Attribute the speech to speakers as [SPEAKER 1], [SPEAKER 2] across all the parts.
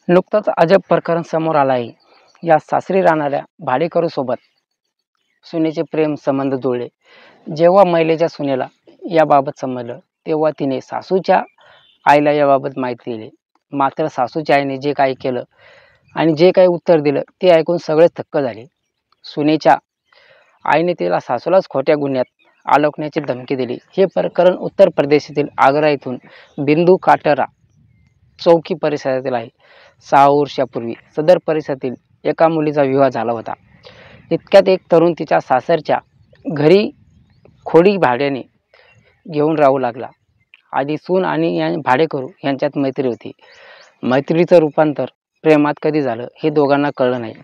[SPEAKER 1] नुकतंच अजब प्रकरण समोर आलं आहे. या सासरी राहणाऱ्या भाडेकरूसोबत सुनेचे प्रेम संबंध जुळले. जेव्हा महिलेच्या सुनेला याबाबत समजलं तेव्हा तिने सासूच्या आईला याबाबत माहिती दिली. मात्र सासूच्या आईने जे काही केलं आणि जे काही उत्तर दिलं ते ऐकून सगळेच थक्क झाले. सुनेच्या आईने तिला सासूलाच खोट्या गुन्ह्यात अडकवण्याची धमकी दिली. हे प्रकरण उत्तर प्रदेशातील आग्रा येथून बिंदू काटरा चौकी परिसरातील आहे. 6 वर्षापूर्वी सदर परिसरातील एका मुलीचा विवाह झाला होता. इतक्यात एक तरुण तिच्या सासरच्या घरी खोडी भाड्याने घेऊन राहू लागला. आधी सून आणि भाडेकरू यांच्यात मैत्री होती. मैत्रीचं रूपांतर प्रेमात कधी झालं हे दोघांना कळलं नाही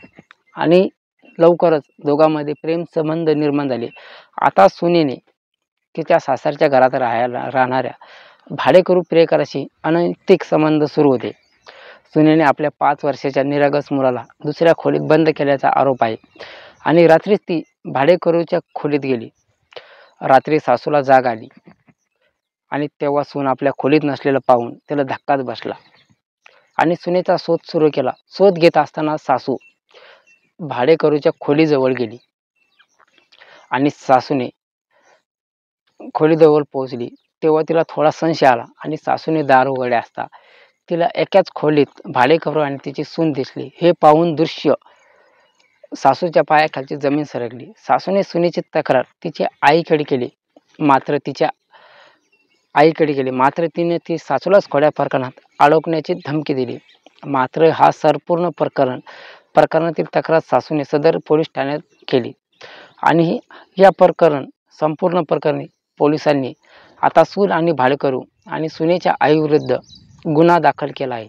[SPEAKER 1] आणि लवकरच दोघांमध्ये प्रेम संबंध निर्माण झाले. आता सुनेने तिच्या सासरच्या घरात राहणाऱ्या भाडेकरू प्रियकराशी अनैतिक संबंध सुरू होते. सुनेने आपल्या 5 वर्षाच्या निरागस मुलाला दुसऱ्या खोलीत बंद केल्याचा आरोप आहे आणि रात्रीच ती भाडेकरूच्या खोलीत गेली. रात्री सासूला जाग आली आणि तेव्हा सून आपल्या खोलीत नसलेलं पाहून त्याला धक्काच बसला आणि सुनेचा शोध सुरू केला. शोध घेत असताना सासू भाडेकरूच्या खोलीजवळ गेली आणि सासूने खोलीजवळ पोहोचली तेव्हा तिला थोडा संशय आला आणि सासूने दार उघडले असता तिला एकाच खोलीत भाडेकरू आणि तिची सून दिसली. हे पाहून दृश्य सासूच्या पायाखालची जमीन सरकली. सासूने सुनेची तक्रार तिच्या आईकडे केली मात्र तिने ती सासूलाच खोड्या प्रकरणात अडकवण्याची धमकी दिली. मात्र हा संपूर्ण प्रकरणातील तक्रार सासूने सदर पोलीस ठाण्यात केली आणि या संपूर्ण प्रकरणी पोलिसांनी आता सून आणि भाडेकरू आणि सुनेच्या आईविरुद्ध गुन्हा दाखल केला आहे.